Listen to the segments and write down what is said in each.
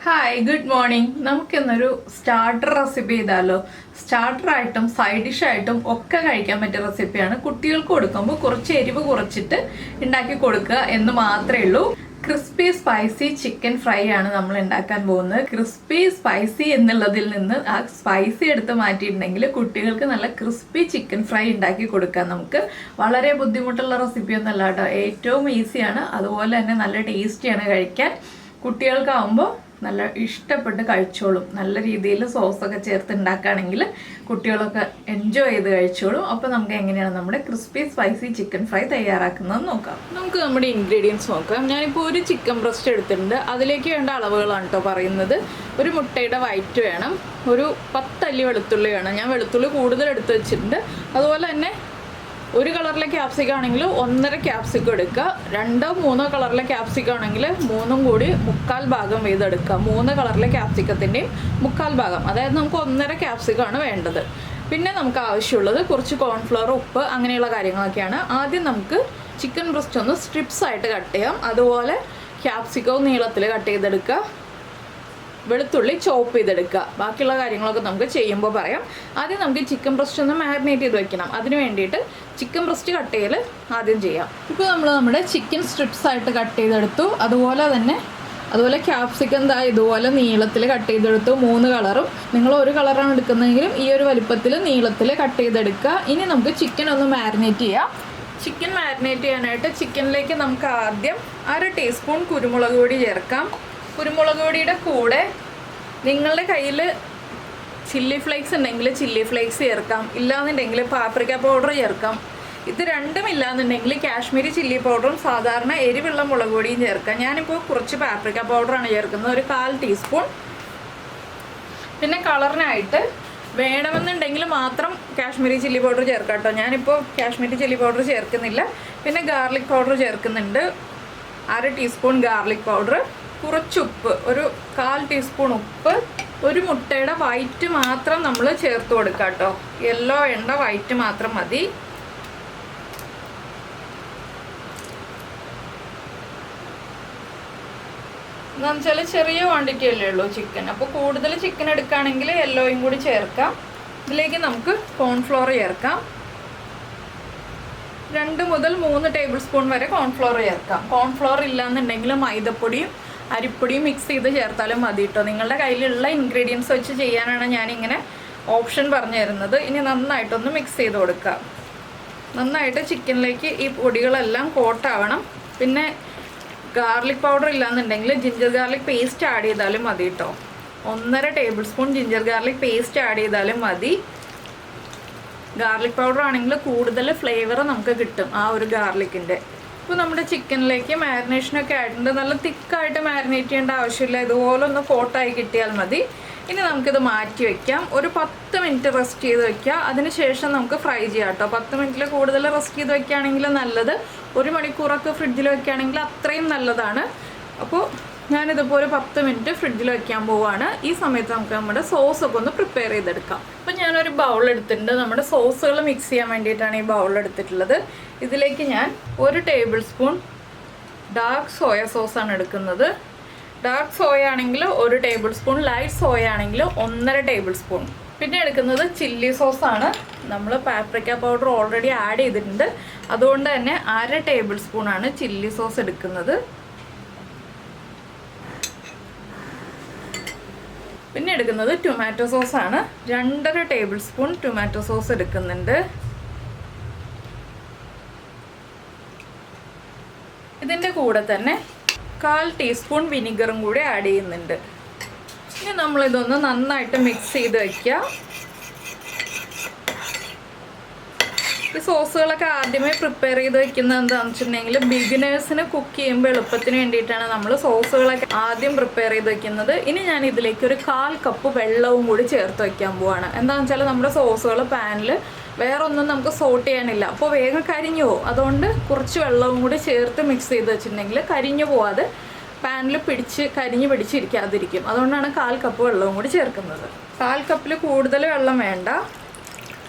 Hi good morning. നമുക്കിന്നൊരു starter recipe ചെയ്താലോ. സ്റ്റാർട്ടറായിട്ടും സൈഡ് ഡിഷായിട്ടും ഒക്കെ കഴിക്കാൻ പറ്റിയ റെസിപ്പിയാണ്. കുട്ടികൾക്ക് കൊടുക്കുമ്പോൾ കുറച്ച് എരിവ് കുറച്ചിട്ട് ഉണ്ടാക്കി കൊടുക്കുക എന്ന് മാത്രമേ ഉള്ളൂ. ക്രിസ്പി സ്പൈസി ചിക്കൻ ഫ്രൈ ആണ് നമ്മൾ ഉണ്ടാക്കാൻ പോകുന്നത്. ക്രിസ്പി സ്പൈസി എന്നുള്ളതിൽ നിന്ന് ആ സ്പൈസി എടുത്ത് മാറ്റിയിട്ടുണ്ടെങ്കിൽ കുട്ടികൾക്ക് നല്ല ക്രിസ്പി ചിക്കൻ ഫ്രൈ ഉണ്ടാക്കി കൊടുക്കാം. നമുക്ക് വളരെ ബുദ്ധിമുട്ടുള്ള റെസിപ്പിയൊന്നും അല്ല കേട്ടോ, ഏറ്റവും ഈസിയാണ്, അതുപോലെ തന്നെ നല്ല ടേസ്റ്റിയാണ് കഴിക്കാൻ. കുട്ടികൾക്കാവുമ്പോൾ നല്ല ഇഷ്ടപ്പെട്ട് കഴിച്ചോളും. നല്ല രീതിയിൽ സോസൊക്കെ ചേർത്ത് ഉണ്ടാക്കുകയാണെങ്കിൽ കുട്ടികളൊക്കെ എൻജോയ് ചെയ്ത് കഴിച്ചോളും. അപ്പോൾ നമുക്ക് എങ്ങനെയാണ് നമ്മുടെ ക്രിസ്പി സ്പൈസി ചിക്കൻ ഫ്രൈ തയ്യാറാക്കുന്നത് നോക്കാം. നമുക്ക് നമ്മുടെ ഇൻഗ്രീഡിയൻസ് നോക്കാം. ഞാനിപ്പോൾ ഒരു ചിക്കൻ ബ്രസ്റ്റ് എടുത്തിട്ടുണ്ട്. അതിലേക്ക് വേണ്ട അളവുകളാണ് കേട്ടോ പറയുന്നത്. ഒരു മുട്ടയുടെ വൈറ്റ് വേണം, ഒരു 10 അല്ലി വെളുത്തുള്ളി വേണം. ഞാൻ വെളുത്തുള്ളി കൂടുതൽ എടുത്ത് വെച്ചിട്ടുണ്ട്. അതുപോലെ തന്നെ ഒരു കളറിലെ ക്യാപ്സിക്കം ആണെങ്കിൽ 1.5 ക്യാപ്സിക്കം എടുക്കുക. 2-3 കളറിലെ ക്യാപ്സിക്കം ആണെങ്കിൽ 3 കൂടി 1/4 ഭാഗം വീതെടുക്കുക. 3 കളറിലെ ക്യാപ്സിക്കത്തിൻ്റെയും 1/4 ഭാഗം, അതായത് നമുക്ക് 1.5 ക്യാപ്സിക്കമാണ് വേണ്ടത്. പിന്നെ നമുക്ക് ആവശ്യമുള്ളത് കുറച്ച് കോൺഫ്ലവർ, ഉപ്പ്, അങ്ങനെയുള്ള കാര്യങ്ങളൊക്കെയാണ്. ആദ്യം നമുക്ക് ചിക്കൻ ബ്രസ്റ്റ് ഒന്ന് സ്ട്രിപ്സ് ആയിട്ട് കട്ട് ചെയ്യാം. അതുപോലെ ക്യാപ്സിക്കവും നീളത്തിൽ കട്ട് ചെയ്തെടുക്കുക. വെളുത്തുള്ളി ചോപ്പ് ചെയ്തെടുക്കുക. ബാക്കിയുള്ള കാര്യങ്ങളൊക്കെ നമുക്ക് ചെയ്യുമ്പോൾ പറയാം. ആദ്യം നമുക്ക് ചിക്കൻ ബ്രസ്റ്റ് ഒന്ന് മാരിനേറ്റ് ചെയ്ത് വെക്കണം. അതിന് വേണ്ടിയിട്ട് ചിക്കൻ ബ്രസ്റ്റ് കട്ട് ചെയ്യൽ ആദ്യം ചെയ്യാം. ഇപ്പോൾ നമ്മൾ നമ്മുടെ ചിക്കൻ സ്ട്രിപ്സ് ആയിട്ട് കട്ട് ചെയ്തെടുത്തു. അതുപോലെ ക്യാപ്സിക്കം ഇതുപോലെ നീളത്തിൽ കട്ട് ചെയ്തെടുത്തു. 3 കളറും. നിങ്ങൾ ഒരു കളറാണ് എടുക്കുന്നതെങ്കിലും ഈ ഒരു വലിപ്പത്തിൽ നീളത്തിൽ കട്ട് ചെയ്തെടുക്കുക. ഇനി നമുക്ക് ചിക്കൻ ഒന്ന് മാരിനേറ്റ് ചെയ്യാം. ചിക്കൻ മാരിനേറ്റ് ചെയ്യാനായിട്ട് ചിക്കനിലേക്ക് നമുക്ക് ആദ്യം 1/2 ടീസ്പൂൺ കുരുമുളക് പൊടി ചേർക്കാം. കുരുമുളക് പൊടിയുടെ കൂടെ നിങ്ങളുടെ കയ്യിൽ ചില്ലി ഫ്ലേക്സ് ഉണ്ടെങ്കിൽ ചില്ലി ഫ്ലേക്സ് ചേർക്കാം, ഇല്ലാന്നുണ്ടെങ്കിൽ പാപ്രിക്ക പൗഡർ ചേർക്കാം. ഇത് രണ്ടും ഇല്ലാന്നുണ്ടെങ്കിൽ കാശ്മീരി ചില്ലി പൗഡറും സാധാരണ എരിവുള്ള മുളക് പൊടിയും ചേർക്കാം. ഞാനിപ്പോൾ കുറച്ച് പാപ്രിക്ക പൗഡറാണ് ചേർക്കുന്നത്, ഒരു 1/4 ടീസ്പൂൺ. പിന്നെ കളറിനായിട്ട് വേണമെന്നുണ്ടെങ്കിൽ മാത്രം കാശ്മീരി ചില്ലി പൗഡർ ചേർക്കാം കേട്ടോ. ഞാനിപ്പോൾ കാശ്മീരി ചില്ലി പൗഡർ ചേർക്കുന്നില്ല. പിന്നെ ഗാർലിക് പൗഡർ ചേർക്കുന്നുണ്ട്, 1/2 ടീസ്പൂൺ ഗാർലിക് പൗഡർ. കുറച്ചുപ്പ്, ഒരു 1/4 ടീസ്പൂൺ ഉപ്പ്. ഒരു മുട്ടയുടെ വൈറ്റ് മാത്രം നമ്മൾ ചേർത്ത് കൊടുക്കുക കേട്ടോ. യെല്ലോ വേണ്ട, വൈറ്റ് മാത്രം മതി. എന്താണെന്ന് വെച്ചാൽ ചെറിയ ക്വാണ്ടിറ്റി അല്ലേ ഉള്ളൂ ചിക്കൻ, അപ്പോൾ കൂടുതൽ ചിക്കൻ എടുക്കുകയാണെങ്കിൽ യെല്ലോയും കൂടി ചേർക്കാം. ഇതിലേക്ക് നമുക്ക് കോൺഫ്ലോർ ചേർക്കാം. 2 മുതൽ 3 ടേബിൾ സ്പൂൺ വരെ കോൺഫ്ലോർ ചേർക്കാം. കോൺഫ്ലോർ ഇല്ലാന്നുണ്ടെങ്കിൽ മൈദപ്പൊടിയും അരിപ്പൊടിയും മിക്സ് ചെയ്ത് ചേർത്താലും മതി കേട്ടോ. നിങ്ങളുടെ കയ്യിലുള്ള ഇൻഗ്രീഡിയൻസ് വെച്ച് ചെയ്യാനാണ് ഞാനിങ്ങനെ ഓപ്ഷൻ പറഞ്ഞു തരുന്നത്. ഇനി നന്നായിട്ടൊന്ന് മിക്സ് ചെയ്ത് കൊടുക്കുക. നന്നായിട്ട് ചിക്കനിലേക്ക് ഈ പൊടികളെല്ലാം കോട്ടാവണം. പിന്നെ ഗാർലിക് പൗഡർ ഇല്ലാന്നുണ്ടെങ്കിൽ ജിഞ്ചർ ഗാർലിക് പേസ്റ്റ് ആഡ് ചെയ്താലും മതി കേട്ടോ. 1.5 table spoon ginger garlic paste add ചെയ്താലും മതി. ഗാർലിക് പൗഡർ ആണെങ്കിൽ കൂടുതൽ ഫ്ലേവർ നമുക്ക് കിട്ടും ആ ഒരു ഗാർലിക്കിൻ്റെ. ഇപ്പോൾ നമ്മുടെ ചിക്കനിലേക്ക് മാരിനേഷനൊക്കെ ആയിട്ടുണ്ട്. നല്ല തിക്കായിട്ട് മാരിനേറ്റ് ചെയ്യേണ്ട ആവശ്യമില്ല, ഇതുപോലെ ഒന്ന് കോട്ടായി കിട്ടിയാൽ മതി. ഇനി നമുക്കിത് മാറ്റി വയ്ക്കാം. ഒരു 10 മിനിറ്റ് റെസ്റ്റ് ചെയ്ത് വയ്ക്കുക. അതിനുശേഷം നമുക്ക് ഫ്രൈ ചെയ്യാം കേട്ടോ. 10 മിനിറ്റിൽ കൂടുതൽ റെസ്റ്റ് ചെയ്ത് വയ്ക്കുകയാണെങ്കിൽ നല്ലത്. 1 മണിക്കൂറൊക്കെ ഫ്രിഡ്ജിൽ വയ്ക്കുകയാണെങ്കിൽ അത്രയും നല്ലതാണ്. അപ്പോൾ ഞാനിതിപ്പോൾ ഒരു 10 മിനിറ്റ് ഫ്രിഡ്ജിൽ വയ്ക്കാൻ പോവുകയാണ്. ഈ സമയത്ത് നമുക്ക് നമ്മുടെ സോസൊക്കെ ഒന്ന് പ്രിപ്പയർ ചെയ്തെടുക്കാം. അപ്പോൾ ഞാനൊരു ബൗൾ എടുത്തിട്ടുണ്ട്. നമ്മുടെ സോസുകൾ മിക്സ് ചെയ്യാൻ വേണ്ടിയിട്ടാണ് ഈ ബൗൾ എടുത്തിട്ടുള്ളത്. ഇതിലേക്ക് ഞാൻ 1 ടേബിൾ സ്പൂൺ ഡാർക്ക് സോയ സോസാണ് എടുക്കുന്നത്. ഡാർക്ക് സോയ ആണെങ്കിൽ 1 ടേബിൾ സ്പൂൺ, ലൈറ്റ് സോയ ആണെങ്കിൽ 1.5 ടേബിൾ സ്പൂൺ. പിന്നെ എടുക്കുന്നത് ചില്ലി സോസാണ്. നമ്മൾ പാപ്രിക്ക പൗഡർ ഓൾറെഡി ആഡ് ചെയ്തിട്ടുണ്ട്, അതുകൊണ്ട് തന്നെ 1/2 ടേബിൾ സ്പൂണാണ് ചില്ലി സോസ് എടുക്കുന്നത്. പിന്നെ എടുക്കുന്നത് ടൊമാറ്റോ സോസാണ്. 2.5 ടേബിൾ സ്പൂൺ ടൊമാറ്റോ സോസ് എടുക്കുന്നുണ്ട്. ഇതിൻ്റെ കൂടെ തന്നെ 1/4 ടീസ്പൂൺ വിനിഗറും കൂടി ആഡ് ചെയ്യുന്നുണ്ട്. ഇനി നമ്മളിതൊന്ന് നന്നായിട്ട് മിക്സ് ചെയ്ത് വയ്ക്കുക. ഈ സോസുകളൊക്കെ ആദ്യമേ പ്രിപ്പയർ ചെയ്ത് വെക്കുന്നത് എന്താണെന്ന് വെച്ചിട്ടുണ്ടെങ്കിൽ ബിഗിനേഴ്സിന് കുക്ക് ചെയ്യുമ്പോൾ എളുപ്പത്തിന് വേണ്ടിയിട്ടാണ് നമ്മൾ സോസുകളൊക്കെ ആദ്യം പ്രിപ്പയർ ചെയ്ത് വെക്കുന്നത്. ഇനി ഞാൻ ഇതിലേക്ക് ഒരു 1/4 കപ്പ് വെള്ളവും കൂടി ചേർത്ത് വയ്ക്കാൻ പോവാണ്. എന്താണെന്ന് വെച്ചാൽ നമ്മുടെ സോസുകൾ പാനിൽ വേറെ ഒന്നും നമുക്ക് സോട്ട് ചെയ്യാനില്ല, അപ്പോൾ വേഗം കരിഞ്ഞു പോകും. അതുകൊണ്ട് കുറച്ച് വെള്ളവും കൂടി ചേർത്ത് മിക്സ് ചെയ്ത് വെച്ചിട്ടുണ്ടെങ്കിൽ കരിഞ്ഞു പോവാതെ പാനിൽ കരിഞ്ഞ് പിടിച്ചിരിക്കാതിരിക്കും. അതുകൊണ്ടാണ് 1/4 കപ്പ് വെള്ളവും കൂടി ചേർക്കുന്നത്. 1/4 കപ്പിൽ കൂടുതൽ വെള്ളം വേണ്ട.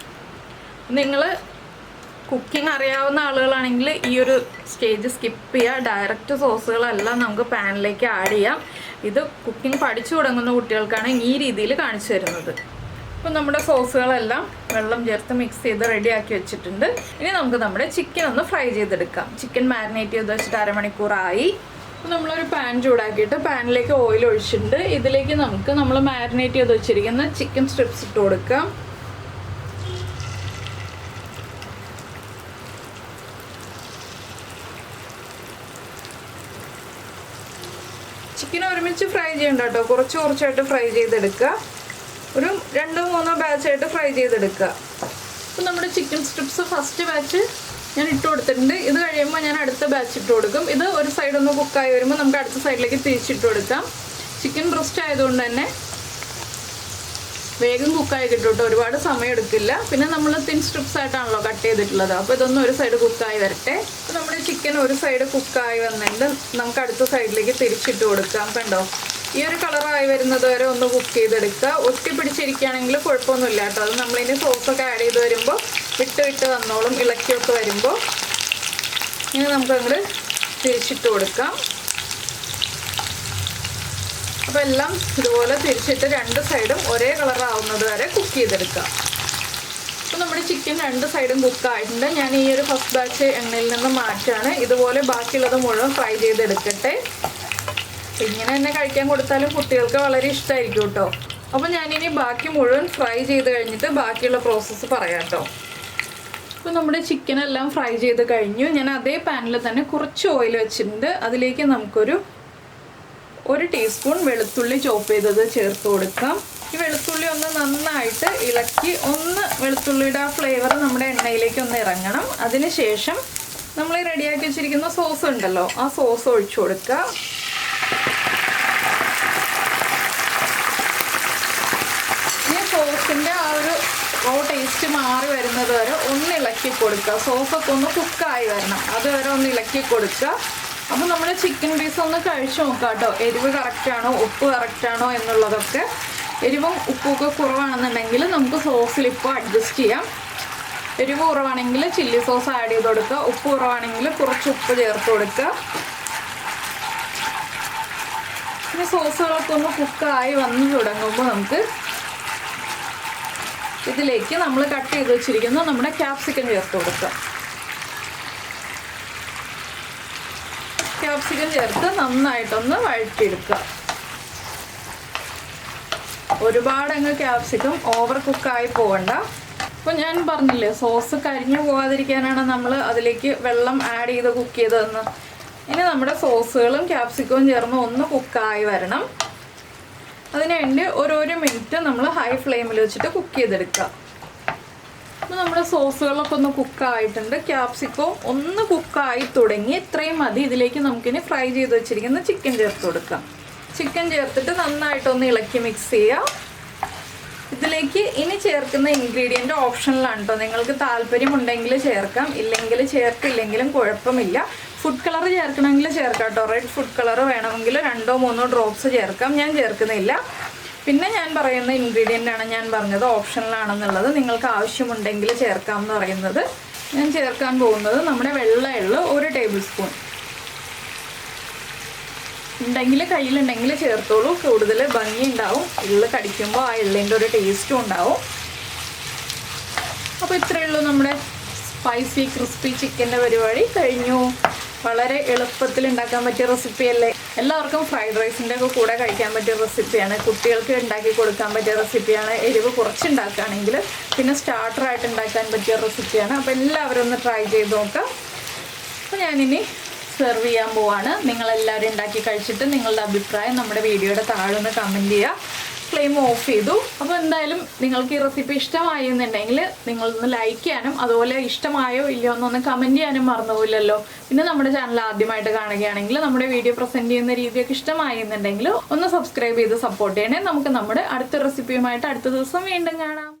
നിങ്ങൾ കുക്കിംഗ് അറിയാവുന്ന ആളുകളാണെങ്കിൽ ഈ ഒരു സ്റ്റേജ് സ്കിപ്പ് ചെയ്യുക. ഡയറക്റ്റ് സോസുകളെല്ലാം നമുക്ക് പാനിലേക്ക് ആഡ് ചെയ്യാം. ഇത് കുക്കിംഗ് പഠിച്ചു തുടങ്ങുന്ന കുട്ടികൾക്കാണ് ഈ രീതിയിൽ കാണിച്ചു തരുന്നത്. അപ്പോൾ നമ്മുടെ സോസുകളെല്ലാം വെള്ളം ചേർത്ത് മിക്സ് ചെയ്ത് റെഡിയാക്കി വെച്ചിട്ടുണ്ട്. ഇനി നമുക്ക് നമ്മുടെ ചിക്കൻ ഒന്ന് ഫ്രൈ ചെയ്തെടുക്കാം. ചിക്കൻ മാരിനേറ്റ് ചെയ്ത് വെച്ചിട്ട് അരമണിക്കൂറായി. അപ്പോൾ നമ്മളൊരു പാൻ ചൂടാക്കിയിട്ട് പാനിലേക്ക് ഓയിൽ ഒഴിച്ചിട്ടുണ്ട്. ഇതിലേക്ക് നമുക്ക് നമ്മൾ മാരിനേറ്റ് ചെയ്ത് വെച്ചിരിക്കുന്ന ചിക്കൻ സ്ട്രിപ്സ് ഇട്ട് കൊടുക്കാം. ചിക്കൻ ഒരുമിച്ച് ഫ്രൈ ചെയ്യണ്ട കേട്ടോ, കുറച്ചായിട്ട് ഫ്രൈ ചെയ്തെടുക്കുക. ഒരു 2-3 ബാച്ചായിട്ട് ഫ്രൈ ചെയ്തെടുക്കുക. അപ്പോൾ നമ്മുടെ ചിക്കൻ സ്ട്രിപ്സ് ഫസ്റ്റ് ബാച്ച് ഞാൻ ഇട്ട് കൊടുത്തിട്ടുണ്ട്. ഇത് കഴിയുമ്പോൾ ഞാൻ അടുത്ത ബാച്ച് ഇട്ട് കൊടുക്കും. ഇത് ഒരു സൈഡ് ഒന്ന് കുക്കായി വരുമ്പോൾ നമുക്ക് അടുത്ത സൈഡിലേക്ക് തിരിച്ചിട്ട് കൊടുക്കാം. ചിക്കൻ ബ്രസ്റ്റ് ആയതുകൊണ്ട് തന്നെ വേഗം കുക്കായി കിട്ടും കേട്ടോ, ഒരുപാട് സമയം എടുക്കില്ല. പിന്നെ നമ്മൾ തിൻ സ്ട്രിപ്സ് ആയിട്ടാണല്ലോ കട്ട് ചെയ്തിട്ടുള്ളത്. അപ്പോൾ ഇതൊന്നും ഒരു സൈഡ് കുക്കായി വരട്ടെ. അപ്പോൾ നമ്മുടെ ചിക്കൻ ഒരു സൈഡ് കുക്കായി വന്നിട്ട് നമുക്ക് അടുത്ത സൈഡിലേക്ക് തിരിച്ചിട്ട് കൊടുക്കാം. കണ്ടോ, ഈ ഒരു കളറായി വരുന്നത് വരെ ഒന്ന് കുക്ക് ചെയ്തെടുക്കുക. ഒട്ടി പിടിച്ചിരിക്കുകയാണെങ്കിൽ കുഴപ്പമൊന്നുമില്ല കേട്ടോ. അത് നമ്മളിനി സോസൊക്കെ ആഡ് ചെയ്ത് വരുമ്പോൾ വിട്ട് വന്നോളും. ഇളക്കിയൊക്കെ വരുമ്പോൾ ഇനി നമുക്കങ്ങോട്ട് തിരിച്ചിട്ട് കൊടുക്കാം. അപ്പോൾ എല്ലാം ഇതുപോലെ തിരിച്ചിട്ട് 2 സൈഡും ഒരേ കളറാവുന്നത് വരെ കുക്ക് ചെയ്തെടുക്കാം. അപ്പോൾ നമ്മുടെ ചിക്കൻ 2 സൈഡും കുക്കായിട്ടുണ്ട്. ഞാൻ ഈ ഒരു ഫസ്റ്റ് ബാച്ച് എണ്ണയിൽ നിന്ന് മാറ്റാണ്. ഇതുപോലെ ബാക്കിയുള്ളത് മുഴുവൻ ഫ്രൈ ചെയ്തെടുക്കട്ടെ. ഇങ്ങനെ തന്നെ കഴിക്കാൻ കൊടുത്താലും കുട്ടികൾക്ക് വളരെ ഇഷ്ടമായിരിക്കും കേട്ടോ. അപ്പോൾ ഞാനിനി ബാക്കി മുഴുവൻ ഫ്രൈ ചെയ്ത് കഴിഞ്ഞിട്ട് ബാക്കിയുള്ള പ്രോസസ്സ് പറയാം കേട്ടോ. അപ്പോൾ നമ്മുടെ ചിക്കനെല്ലാം ഫ്രൈ ചെയ്ത് കഴിഞ്ഞു. ഞാൻ അതേ പാനിൽ തന്നെ കുറച്ച് ഓയിൽ വെച്ചിട്ടുണ്ട്. അതിലേക്ക് നമുക്കൊരു 1 ടീസ്പൂൺ വെളുത്തുള്ളി ചോപ്പ് ചെയ്തത് ചേർത്ത് കൊടുക്കാം. ഈ വെളുത്തുള്ളി ഒന്ന് നന്നായിട്ട് ഇളക്കി വെളുത്തുള്ളിയുടെ ആ ഫ്ലേവർ നമ്മുടെ എണ്ണയിലേക്ക് ഒന്ന് ഇറങ്ങണം. അതിനുശേഷം നമ്മൾ റെഡിയാക്കി വെച്ചിരിക്കുന്ന സോസ് ഉണ്ടല്ലോ, ആ സോസ് ഒഴിച്ചു കൊടുക്കുക. ഈ സോസിൻ്റെ ആ ഒരു ടേസ്റ്റ് മാറി വരുന്നത് വരെ ഒന്ന് ഇളക്കി കൊടുക്കുക. സോസൊക്കെ ഒന്ന് കുക്കായി വരണം, അതുവരെ ഒന്ന് ഇളക്കി കൊടുക്കുക. അപ്പോൾ നമ്മൾ ചിക്കൻ പീസ് ഒന്ന് കഴിച്ചു നോക്കാം കേട്ടോ, എരിവ് കറക്റ്റാണോ ഉപ്പ് കറക്റ്റാണോ എന്നുള്ളതൊക്കെ. എരിവും ഉപ്പൊക്കെ കുറവാണെന്നുണ്ടെങ്കിൽ നമുക്ക് സോസിൽ ഇപ്പോൾ അഡ്ജസ്റ്റ് ചെയ്യാം. എരിവ് കുറവാണെങ്കിൽ ചില്ലി സോസ് ആഡ് ചെയ്ത് കൊടുക്കുക. ഉപ്പ് കുറവാണെങ്കിൽ കുറച്ച് ഉപ്പ് ചേർത്ത് കൊടുക്കുക. പിന്നെ സോസുകളൊക്കെ ഒന്ന് കുക്കായി വന്ന് തുടങ്ങുമ്പോൾ നമുക്ക് ഇതിലേക്ക് നമ്മൾ കട്ട് ചെയ്ത് വെച്ചിരിക്കുന്ന നമ്മുടെ ക്യാപ്സിക്കം ചേർത്ത് കൊടുക്കുക. ക്യാപ്സിക്കം ചേർത്ത് നന്നായിട്ടൊന്ന് വഴറ്റിയെടുക്കുക. ഒരുപാടങ്ങ് ക്യാപ്സിക്കം ഓവർ കുക്കായി പോകണ്ട. അപ്പോൾ ഞാൻ പറഞ്ഞില്ലേ, സോസ് കരിഞ്ഞു പോകാതിരിക്കാനാണ് നമ്മൾ അതിലേക്ക് വെള്ളം ആഡ് ചെയ്ത് കുക്ക് ചെയ്തതെന്ന്. ഇനി നമ്മുടെ സോസുകളും ക്യാപ്സിക്കവും ചേർന്ന് ഒന്ന് കുക്കായി വരണം. അതിനുവേണ്ടി 1 മിനിറ്റ് നമ്മൾ ഹൈ ഫ്ലെയിമിൽ വെച്ചിട്ട് കുക്ക് ചെയ്തെടുക്കുക. അപ്പോൾ നമ്മുടെ സോസുകളൊക്കെ ഒന്ന് കുക്കായിട്ടുണ്ട്. ക്യാപ്സിക്കവും ഒന്ന് കുക്കായി തുടങ്ങി. ഇത്രയും മതി. ഇതിലേക്ക് നമുക്കിനി ഫ്രൈ ചെയ്ത് വെച്ചിരിക്കുന്ന ചിക്കൻ ചേർത്ത് കൊടുക്കാം. ചിക്കൻ ചേർത്തിട്ട് നന്നായിട്ടൊന്ന് ഇളക്കി മിക്സ് ചെയ്യുക. ഇതിലേക്ക് ഇനി ചേർക്കുന്ന ഇൻഗ്രീഡിയൻറ്റ് ഓപ്ഷനിലാണ് കേട്ടോ. നിങ്ങൾക്ക് താല്പര്യമുണ്ടെങ്കിൽ ചേർക്കാം, ഇല്ലെങ്കിൽ ചേർക്കില്ലെങ്കിലും കുഴപ്പമില്ല. ഫുഡ് കളർ ചേർക്കണമെങ്കിൽ ചേർക്കാം കേട്ടോ. റെഡ് ഫുഡ് കളർ വേണമെങ്കിൽ 2-3 ഡ്രോപ്സ് ചേർക്കാം. ഞാൻ ചേർക്കുന്നില്ല. പിന്നെ ഞാൻ പറയുന്ന ഇൻഗ്രീഡിയൻ്റാണ് ഞാൻ പറഞ്ഞത് ഓപ്ഷനിലാണെന്നുള്ളത്. നിങ്ങൾക്ക് ആവശ്യമുണ്ടെങ്കിൽ ചേർക്കാം എന്ന് പറയുന്നത്. ഞാൻ ചേർക്കാൻ പോകുന്നത് നമ്മുടെ വെള്ള എള്ള് 1 ടേബിൾ സ്പൂൺ ഉണ്ടെങ്കിൽ കയ്യിലുണ്ടെങ്കിൽ ചേർത്തോളൂ. കൂടുതൽ ഭംഗി ഉണ്ടാവും. എള്ള് കടിക്കുമ്പോൾ ആ എള്ളിൻ്റെ ഒരു ടേസ്റ്റും ഉണ്ടാവും. അപ്പോൾ ഇത്രയേ ഉള്ളൂ, നമ്മുടെ സ്പൈസി ക്രിസ്പി ചിക്കൻ്റെ പരിപാടി കഴിഞ്ഞു. വളരെ എളുപ്പത്തിൽ ഉണ്ടാക്കാൻ പറ്റിയ റെസിപ്പിയല്ലേ. എല്ലാവർക്കും ഫ്രൈഡ് റൈസിൻ്റെ ഒക്കെ കൂടെ കഴിക്കാൻ പറ്റിയ റെസിപ്പിയാണ്. കുട്ടികൾക്ക് ഉണ്ടാക്കി കൊടുക്കാൻ പറ്റിയ റെസിപ്പിയാണ്. എരിവ് കുറച്ചുണ്ടാക്കുകയാണെങ്കിൽ പിന്നെ സ്റ്റാർട്ടറായിട്ട് ഉണ്ടാക്കാൻ പറ്റിയ റെസിപ്പിയാണ്. അപ്പോൾ എല്ലാവരും ഒന്ന് ട്രൈ ചെയ്ത് നോക്കാം. അപ്പോൾ ഞാനിനി സെർവ് ചെയ്യാൻ പോവാണ്. നിങ്ങളെല്ലാവരും ഉണ്ടാക്കി കഴിച്ചിട്ട് നിങ്ങളുടെ അഭിപ്രായം നമ്മുടെ വീഡിയോയുടെ താഴെ ഒന്ന് കമൻറ്റ് ചെയ്യുക. ഫ്ലെയിം ഓഫ് ചെയ്തു. അപ്പോൾ എന്തായാലും നിങ്ങൾക്ക് ഈ റെസിപ്പി ഇഷ്ടമായി എന്നുണ്ടെങ്കിൽ നിങ്ങളൊന്ന് ലൈക്ക് ചെയ്യാനും അതുപോലെ ഇഷ്ടമായോ ഇല്ലയോ എന്നൊന്ന് കമൻറ്റ് ചെയ്യാനും മറന്നുപോയില്ലല്ലോ. പിന്നെ നമ്മുടെ ചാനൽ ആദ്യമായിട്ട് കാണുകയാണെങ്കിൽ നമ്മുടെ വീഡിയോ പ്രസൻറ്റ് ചെയ്യുന്ന രീതിയൊക്കെ ഇഷ്ടമായി എന്നുണ്ടെങ്കിൽ ഒന്ന് സബ്സ്ക്രൈബ് ചെയ്ത് സപ്പോർട്ട് ചെയ്യണേ. നമുക്ക് നമ്മുടെ അടുത്ത റെസിപ്പിയുമായിട്ട് അടുത്ത ദിവസം വീണ്ടും കാണാം.